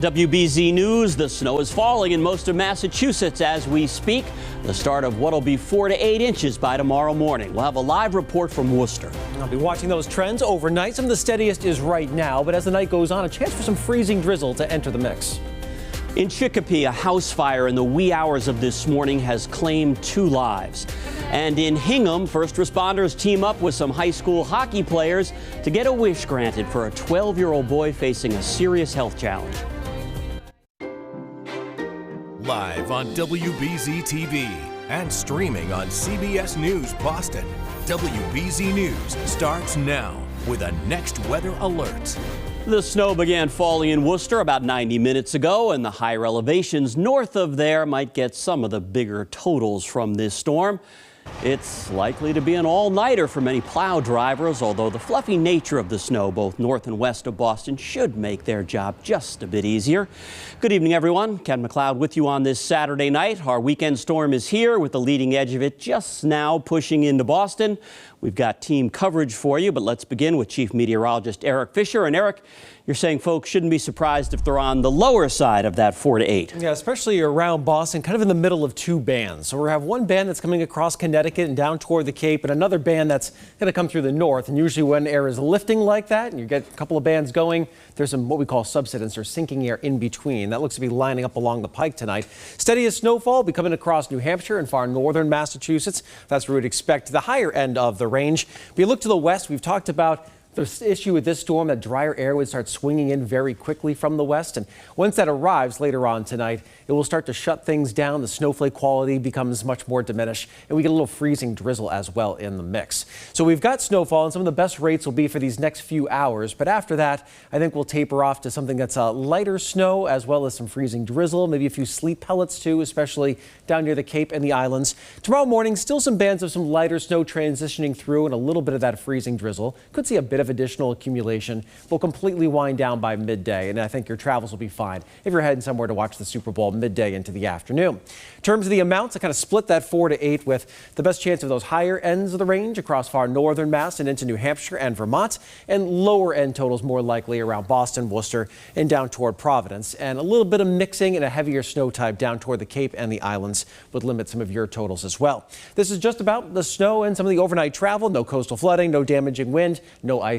WBZ News, the snow is falling in most of Massachusetts as we speak. The start of what'll be 4 to 8 inches by tomorrow morning. We'll have a live report from Worcester. I'll be watching those trends overnight. Some of the steadiest is right now, but as the night goes on, a chance for some freezing drizzle to enter the mix. In Chicopee, a house fire in the wee hours of this morning has claimed 2 lives. And in Hingham, first responders team up with some high school hockey players to get a wish granted for a 12-year-old boy facing a serious health challenge. Live on WBZ-TV and streaming on CBS News Boston. WBZ News starts now with a next weather alert. The snow began falling in Worcester about 90 minutes ago, and the higher elevations north of there might get some of the bigger totals from this storm. It's likely to be an all-nighter for many plow drivers, although the fluffy nature of the snow both north and west of Boston should make their job just a bit easier. Good evening, everyone. Ken McLeod with you on this Saturday night. Our weekend storm is here with the leading edge of it just now pushing into Boston. We've got team coverage for you, but let's begin with Chief Meteorologist Eric Fisher. And Eric, you're saying folks shouldn't be surprised if they're on the lower side of that 4 to 8. Yeah, especially around Boston, kind of in the middle of 2 bands. So we have one band that's coming across Connecticut and down toward the Cape, and another band that's going to come through the north. And usually when air is lifting like that and you get a couple of bands going, there's some what we call subsidence or sinking air in between. That looks to be lining up along the pike tonight. Steadiest snowfall will be coming across New Hampshire and far northern Massachusetts. That's where we'd expect the higher end of the range. If you look to the west, we've talked about the issue with this storm, that drier air would start swinging in very quickly from the west. And once that arrives later on tonight, it will start to shut things down. The snowflake quality becomes much more diminished, and we get a little freezing drizzle as well in the mix. So we've got snowfall, and some of the best rates will be for these next few hours. But after that, I think we'll taper off to something that's a lighter snow as well as some freezing drizzle, maybe a few sleet pellets too, especially down near the Cape and the islands. Tomorrow morning, still some bands of some lighter snow transitioning through and a little bit of that freezing drizzle. Could see a bit of additional accumulation. Will completely wind down by midday, and I think your travels will be fine if you're heading somewhere to watch the Super Bowl midday into the afternoon. In terms of the amounts, I kind of split that 4 to 8 with the best chance of those higher ends of the range across far northern Mass and into New Hampshire and Vermont, and lower end totals more likely around Boston, Worcester, and down toward Providence. And a little bit of mixing and a heavier snow type down toward the Cape and the islands would limit some of your totals as well. This is just about the snow and some of the overnight travel. No coastal flooding, no damaging wind, no ice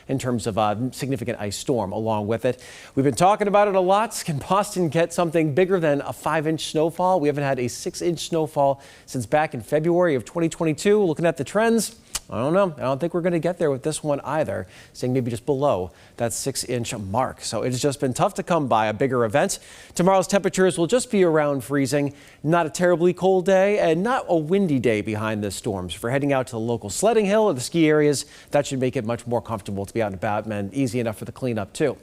in terms of a significant ice storm along with it. We've been talking about it a lot. Can Boston get something bigger than a 5-inch snowfall? We haven't had a 6-inch snowfall since back in February of 2022. Looking at the trends, I don't know. I don't think we're going to get there with this one either, saying maybe just below that 6-inch mark. So it's just been tough to come by a bigger event. Tomorrow's temperatures will just be around freezing. Not a terribly cold day and not a windy day behind the storms. If you're heading out to the local sledding hill or the ski areas, that should make it much more comfortable to be out and about and easy enough for the cleanup too.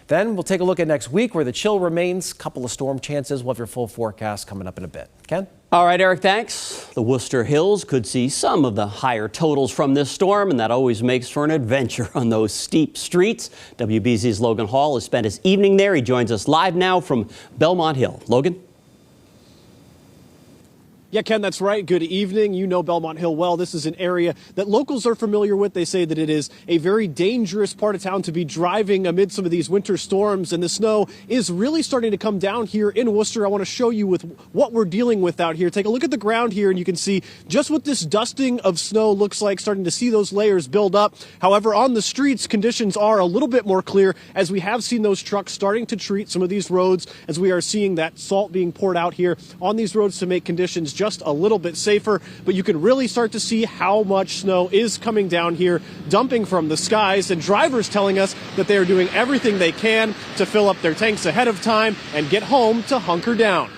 Then we'll take a look at next week where the chill remains. Couple of storm chances. We'll have your full forecast coming up in a bit. Ken? All right, Eric, thanks. The Worcester Hills could see some of the higher totals from this storm, and that always makes for an adventure on those steep streets. WBZ's Logan Hall has spent his evening there. He joins us live now from Belmont Hill. Logan? Yeah, Ken, that's right. Good evening. You know Belmont Hill well. This is an area that locals are familiar with. They say that it is a very dangerous part of town to be driving amid some of these winter storms, and the snow is really starting to come down here in Worcester. I want to show you with what we're dealing with out here. Take a look at the ground here, and you can see just what this dusting of snow looks like, starting to see those layers build up. However, on the streets, conditions are a little bit more clear as we have seen those trucks starting to treat some of these roads, as we are seeing that salt being poured out here on these roads to make conditions just a little bit safer. But you can really start to see how much snow is coming down here, dumping from the skies, and drivers telling us that they are doing everything they can to fill up their tanks ahead of time and get home to hunker down.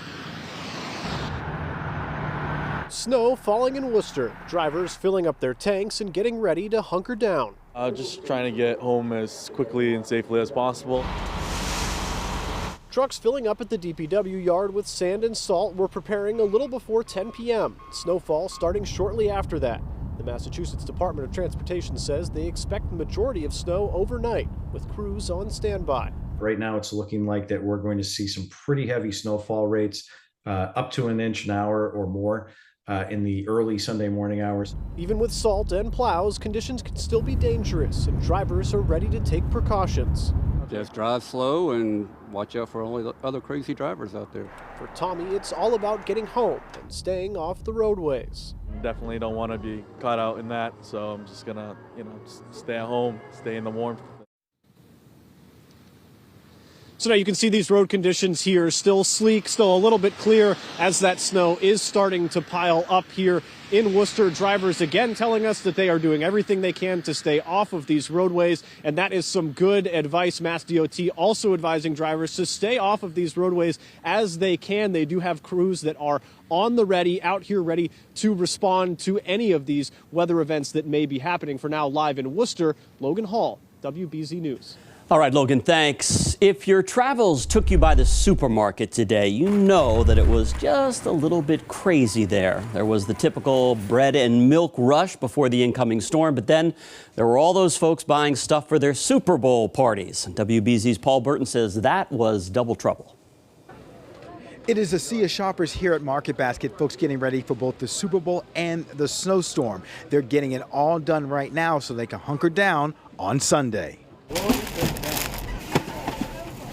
Snow falling in Worcester, drivers filling up their tanks and getting ready to hunker down. Just trying to get home as quickly and safely as possible. Trucks filling up at the DPW yard with sand and salt were preparing a little before 10 p.m. Snowfall starting shortly after that. The Massachusetts Department of Transportation says they expect the majority of snow overnight, with crews on standby. Right now it's looking like that we're going to see some pretty heavy snowfall rates, up to 1 inch an hour or more in the early Sunday morning hours. Even with salt and plows, conditions can still be dangerous, and drivers are ready to take precautions. Just drive slow and watch out for all the other crazy drivers out there. For Tommy, it's all about getting home and staying off the roadways. Definitely don't want to be caught out in that, so I'm just gonna, just stay at home, stay in the warmth. So now you can see these road conditions here, still sleek, still a little bit clear as that snow is starting to pile up here in Worcester. Drivers again telling us that they are doing everything they can to stay off of these roadways, and that is some good advice. Mass DOT also advising drivers to stay off of these roadways as they can. They do have crews that are on the ready, out here ready to respond to any of these weather events that may be happening. For now, live in Worcester, Logan Hall, WBZ News. All right, Logan, thanks. If your travels took you by the supermarket today, you know that it was just a little bit crazy there. There was the typical bread and milk rush before the incoming storm, but then there were all those folks buying stuff for their Super Bowl parties. WBZ's Paul Burton says that was double trouble. It is a sea of shoppers here at Market Basket, folks getting ready for both the Super Bowl and the snowstorm. They're getting it all done right now so they can hunker down on Sunday.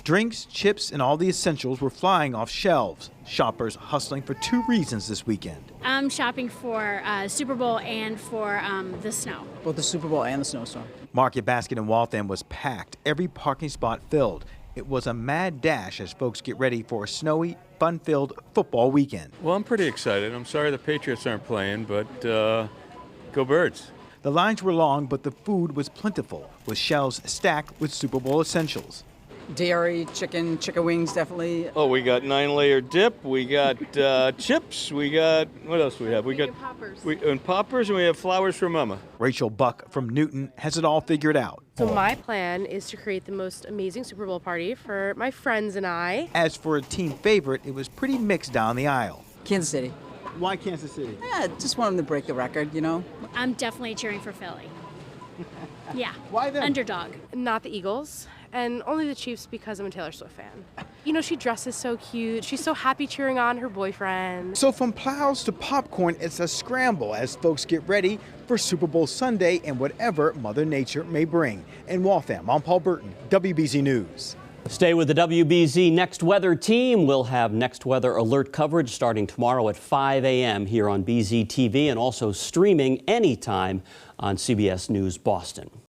Drinks, chips, and all the essentials were flying off shelves. Shoppers hustling for two reasons this weekend. I'm shopping for Super Bowl and for the snow. Both the Super Bowl and the snowstorm. Market Basket in Waltham was packed, every parking spot filled. It was a mad dash as folks get ready for a snowy, fun-filled football weekend. Well, I'm pretty excited. I'm sorry the Patriots aren't playing, but go Birds. The lines were long, but the food was plentiful, with shelves stacked with Super Bowl essentials. Dairy, chicken wings, definitely. Oh, we got 9-layer dip. We got chips. We got, what else do we have? We got poppers. And poppers, and we have flowers for Mama. Rachel Buck from Newton has it all figured out. So my plan is to create the most amazing Super Bowl party for my friends and I. As for a team favorite, it was pretty mixed down the aisle. Kansas City. Why Kansas City? Yeah, just want them to break the record, you know. I'm definitely cheering for Philly. Yeah. Why them? Underdog. Not the Eagles, and only the Chiefs because I'm a Taylor Swift fan. You know, she dresses so cute. She's so happy cheering on her boyfriend. So from plows to popcorn, it's a scramble as folks get ready for Super Bowl Sunday and whatever Mother Nature may bring. In Waltham, I'm Paul Burton, WBZ News. Stay with the WBZ Next Weather team. We'll have Next Weather alert coverage starting tomorrow at 5 a.m. here on BZ-TV and also streaming anytime on CBS News Boston.